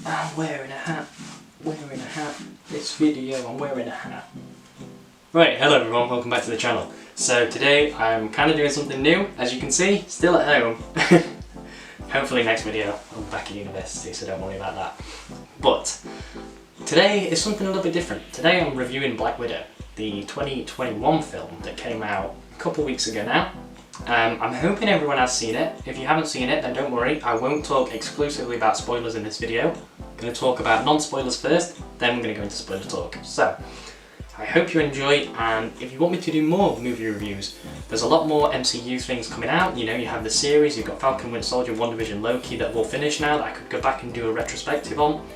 I'm wearing a hat. Wearing a hat. This video, I'm wearing a hat. Right, hello everyone, welcome back to the channel. So today I'm kind of doing something new, as you can see, still at home. Hopefully next video I'm back at university, so don't worry about that. But today is something a little bit different. Today I'm reviewing Black Widow, the 2021 film that came out a couple weeks ago now. I'm hoping everyone has seen it. If you haven't seen it, then don't worry, I won't talk exclusively about spoilers in this video. I'm going to talk about non-spoilers first, then we're going to go into spoiler talk. So, I hope you enjoy, and if you want me to do more movie reviews, there's a lot more MCU things coming out. You know, you have the series, you've got Falcon, Winter Soldier, WandaVision, Loki that will finish now that I could go back and do a retrospective on.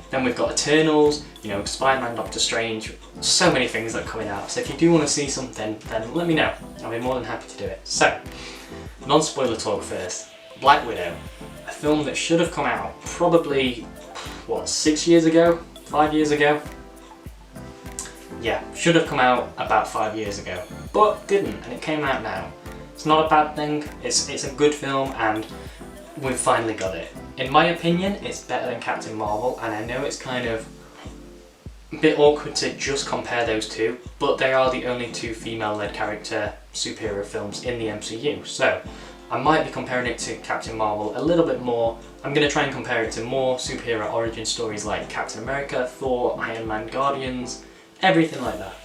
Then we've got Eternals, you know, Spider-Man, Doctor Strange, so many things that are coming out. So if you do want to see something, then let me know. I'll be more than happy to do it. So, non-spoiler talk first. Black Widow, a film that should have come out probably, what, 6 years ago? 5 years ago? Yeah, should have come out about 5 years ago, but didn't, and it came out now. It's not a bad thing, it's a good film, and we've finally got it. In my opinion, it's better than Captain Marvel, and I know it's kind of a bit awkward to just compare those two, but they are the only two female-led character superhero films in the MCU, so I might be comparing it to Captain Marvel a little bit more. I'm going to try and compare it to more superhero origin stories like Captain America, Thor, Iron Man, Guardians, everything like that.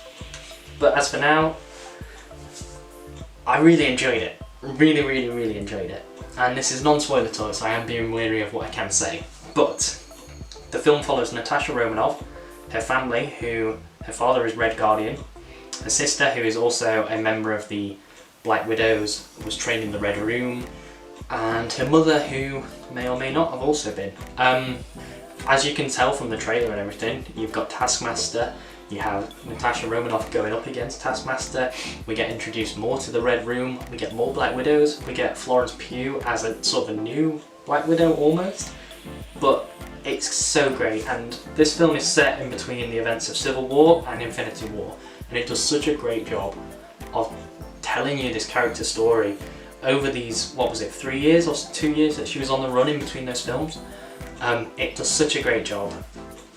But as for now, I really enjoyed it. Really enjoyed it. And this is non-spoiler talk, so I am being wary of what I can say. But the film follows Natasha Romanoff, her family, who her father is Red Guardian, her sister, who is also a member of the Black Widows, was trained in the Red Room, and her mother, who may or may not have also been. As you can tell from the trailer and everything, you've got Taskmaster. You have Natasha Romanoff going up against Taskmaster. We get introduced more to the Red Room. We get more Black Widows. We get Florence Pugh as a sort of a new Black Widow almost. But it's so great, and this film is set in between the events of Civil War and Infinity War, and it does such a great job of telling you this character story over these, what was it, 3 years or 2 years that she was on the run in between those films. It does such a great job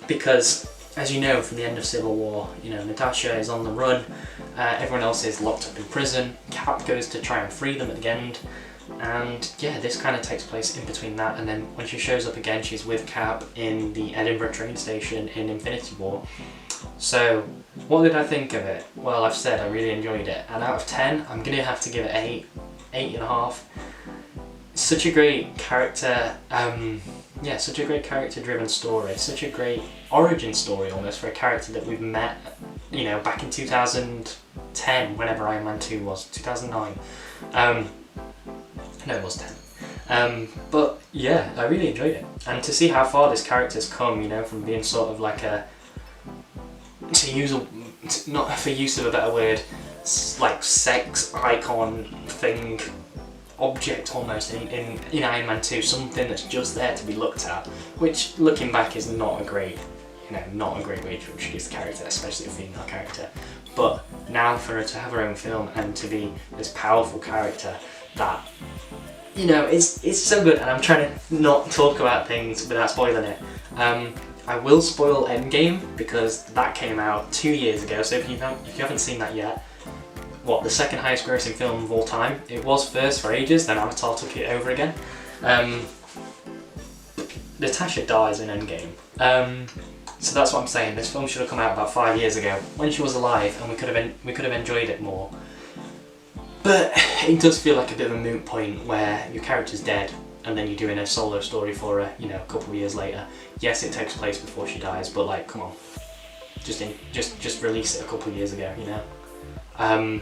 because, as you know from the end of Civil War, you know, Natasha is on the run, everyone else is locked up in prison, Cap goes to try and free them at the end, and yeah, this kind of takes place in between that, and then when she shows up again, she's with Cap in the Edinburgh train station in Infinity War. So, what did I think of it? Well, I've said I really enjoyed it, and out of 10, I'm going to have to give it 8.5. Such a great character, such a great character-driven story, such a great origin story almost for a character that we've met, you know, back in 2010, whenever Iron Man 2 was, 2009. No, it was 10. But yeah, I really enjoyed it. And to see how far this character's come, you know, from being sort of like a, not for use of a better word, like sex icon thing, object almost in Iron Man 2, something that's just there to be looked at, which looking back is not a great, you know, not a great way to introduce the character, especially a female character. But now for her to have her own film and to be this powerful character that, you know, it's so good, and I'm trying to not talk about things without spoiling it. I will spoil Endgame because that came out 2 years ago, so if you haven't seen that yet, what, the second highest grossing film of all time? It was first for ages, then Avatar took it over again. Natasha dies in Endgame. So that's what I'm saying, this film should have come out about 5 years ago, when she was alive, and we could have enjoyed it more. But it does feel like a bit of a moot point where your character's dead, and then you're doing a solo story for her, you know, a couple of years later. Yes, it takes place before she dies, but like, come on. Just release it a couple of years ago, you know?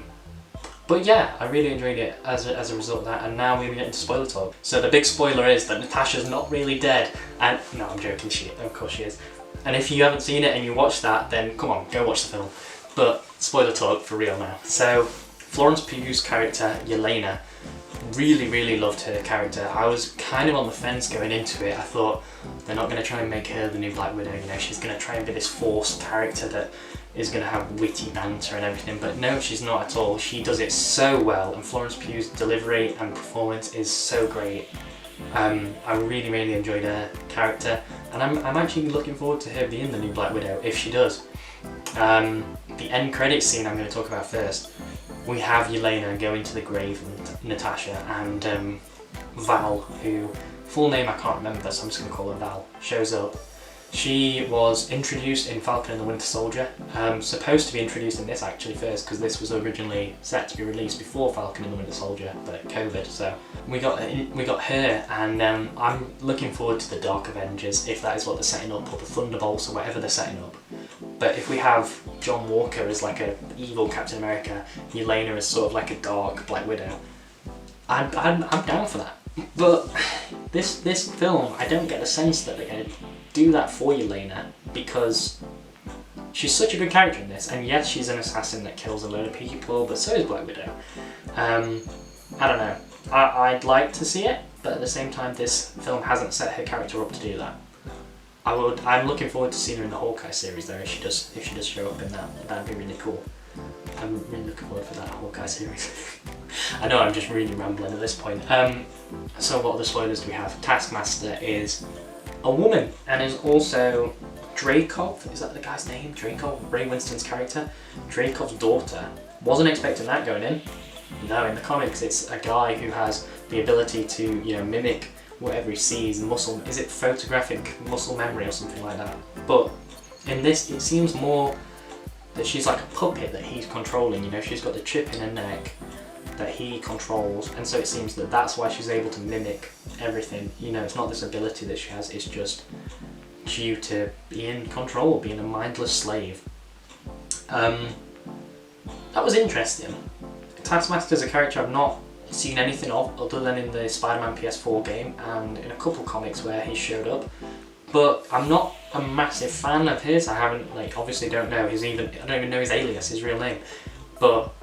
But yeah, I really enjoyed it as a result of that, and now we're getting into spoiler talk. So the big spoiler is that Natasha's not really dead, and no, I'm joking, of course she is. And if you haven't seen it and you watch that, then come on, go watch the film. But spoiler talk for real now. So Florence Pugh's character, Yelena, really loved her character. I was kind of on the fence going into it. I thought they're not going to try and make her the new Black Widow, you know, she's going to try and be this forced character that is going to have witty banter and everything, but no, she's not at all. She does it so well, and Florence Pugh's delivery and performance is so great. I really enjoyed her character, and I'm actually looking forward to her being the new Black Widow if she does. The end credits scene I'm going to talk about first. We have Yelena going to the grave of Natasha, and Val, who, full name I can't remember, so I'm just going to call her Val, shows up. She was introduced in Falcon and the Winter Soldier, supposed to be introduced in this actually first, because this was originally set to be released before Falcon and the Winter Soldier, but COVID, so we got her, and I'm looking forward to the Dark Avengers, if that is what they're setting up, or the Thunderbolts, or whatever they're setting up. But if we have John Walker as like a evil Captain America, Yelena as sort of like a dark Black Widow, I'm down for that. But this film, I don't get the sense that they're going to do that for Yelena, because she's such a good character in this, and yes, she's an assassin that kills a load of people, but so is Black Widow. I don't know. I'd like to see it, but at the same time, this film hasn't set her character up to do that. I'm looking forward to seeing her in the Hawkeye series though, if she does show up in that. That'd be really cool. I'm really looking forward for that Hawkeye series. I know I'm just really rambling at this point. So what other spoilers do we have? Taskmaster is a woman, and is also Dracov, is that the guy's name? Dracov, Ray Winston's character? Dracov's daughter. Wasn't expecting that going in. No, in the comics it's a guy who has the ability to, you know, mimic whatever he sees, muscle, is it photographic muscle memory or something like that? But in this it seems more that she's like a puppet that he's controlling, you know, she's got the chip in her neck that he controls, and so it seems that that's why she's able to mimic everything. You know, it's not this ability that she has, it's just due to being in control, being a mindless slave. That was interesting. Taskmaster's a character I've not seen anything of other than in the Spider-Man PS4 game and in a couple comics where he showed up, but I'm not a massive fan of his. I haven't, like, obviously don't know his I don't even know his alias, his real name, but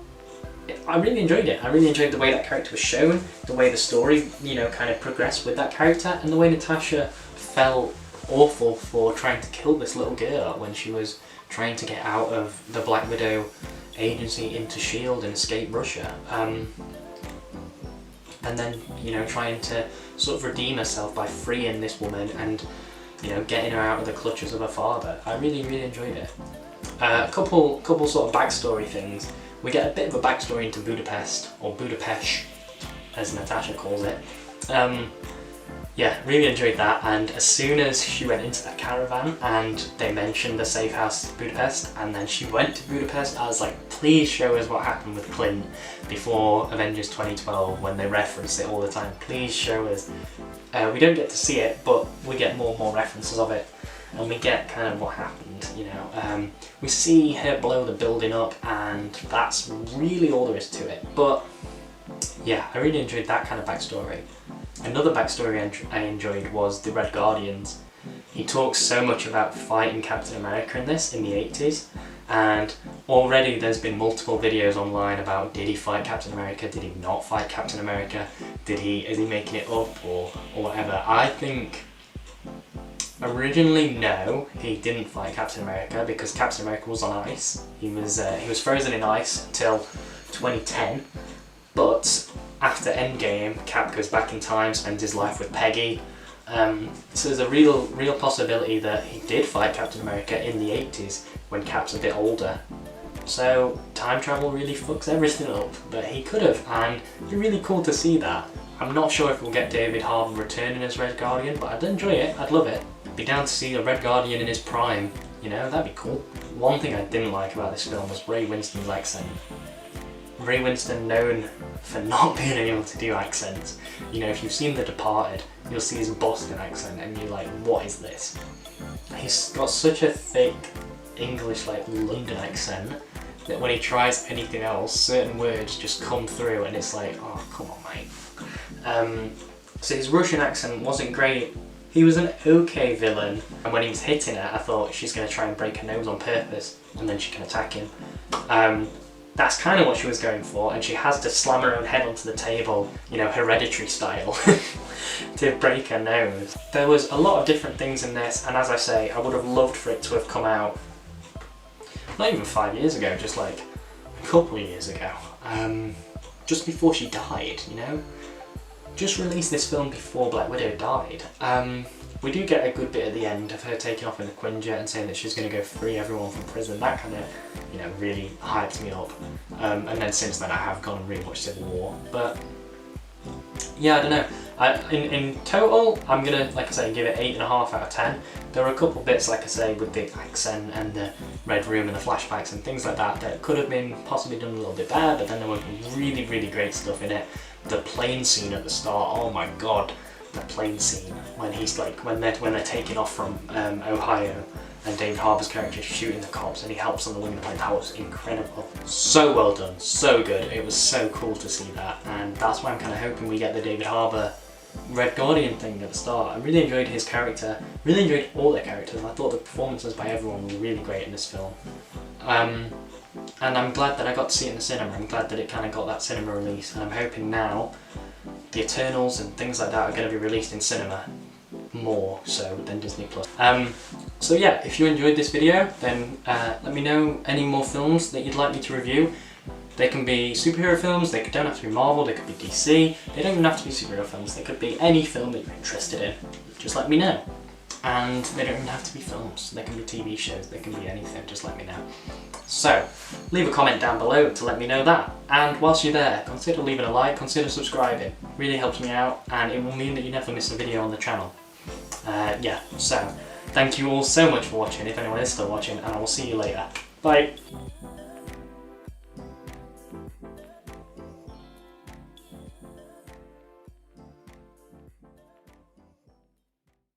I really enjoyed it. I really enjoyed the way that character was shown, the way the story, you know, kind of progressed with that character, and the way Natasha felt awful for trying to kill this little girl when she was trying to get out of the Black Widow agency into S.H.I.E.L.D. and escape Russia. And then, you know, trying to sort of redeem herself by freeing this woman and, you know, getting her out of the clutches of her father. I really enjoyed it. A couple sort of backstory things. We get a bit of a backstory into Budapest, or Budapest, as Natasha calls it. Yeah, really enjoyed that, and as soon as she went into that caravan and they mentioned the safe house Budapest, and then she went to Budapest, I was like, please show us what happened with Clint before Avengers 2012 when they reference it all the time. Please show us. We don't get to see it, but we get more and more references of it, and we get kind of what happened, you know. We see her blow the building up, and that's really all there is to it. But yeah, I really enjoyed that kind of backstory. Another backstory I enjoyed was the Red Guardians. He talks so much about fighting Captain America in this, in the 80s, and already there's been multiple videos online about, did he fight Captain America, did he not fight Captain America, is he making it up, or whatever. I think originally no, he didn't fight Captain America, because Captain America was on ice. He was frozen in ice until 2010, but after Endgame, Cap goes back in time, spends his life with Peggy. So there's a real possibility that he did fight Captain America in the 80s when Cap's a bit older. So time travel really fucks everything up, but he could have, and it'd be really cool to see that. I'm not sure if we'll get David Harbour returning as Red Guardian, but I'd enjoy it, I'd love it. Be down to see a Red Guardian in his prime, you know, that'd be cool. One thing I didn't like about this film was Ray Winston's accent. Ray Winston, known for not being able to do accents. You know, if you've seen The Departed, you'll see his Boston accent and you're like, what is this? He's got such a thick English, like, London accent that when he tries anything else, certain words just come through and it's like, oh, come on, mate. So his Russian accent wasn't great. He was an okay villain, and when he was hitting her, I thought she's going to try and break her nose on purpose and then she can attack him. That's kind of what she was going for, and she has to slam her own head onto the table, you know, Hereditary style, to break her nose. There was a lot of different things in this, and as I say, I would have loved for it to have come out not even 5 years ago, just like a couple of years ago, just before she died, you know? just released this film before Black Widow died. We do get a good bit at the end of her taking off in the Quinjet and saying that she's going to go free everyone from prison. That kind of, you know, really hyped me up. And then since then I have gone and rewatched Civil War. But yeah, I don't know. In total, I'm gonna, like I say, give it 8.5 out of 10. There are a couple bits, like I say, with the accent and the Red Room and the flashbacks and things like that that could have been possibly done a little bit better, but then there were really, really great stuff in it. The plane scene at the start, oh my god, the plane scene when he's like, when they're taking off from Ohio, and David Harbour's character is shooting the cops and he helps on the wing of the plane. That was incredible. So well done, so good. It was so cool to see that, and that's why I'm kind of hoping we get the David Harbour Red Guardian thing at the start. I really enjoyed his character, really enjoyed all their characters, and I thought the performances by everyone were really great in this film. And I'm glad that I got to see it in the cinema. I'm glad that it kind of got that cinema release, and I'm hoping now the Eternals and things like that are going to be released in cinema more so than Disney+. So yeah, if you enjoyed this video, then let me know any more films that you'd like me to review. They can be superhero films, they don't have to be Marvel, they could be DC, they don't even have to be superhero films, they could be any film that you're interested in. Just let me know. And they don't even have to be films, they can be TV shows, they can be anything, just let me know. So, leave a comment down below to let me know that. And whilst you're there, consider leaving a like, consider subscribing. It really helps me out, and it will mean that you never miss a video on the channel. Yeah, so, thank you all so much for watching, if anyone is still watching, and I will see you later. Bye!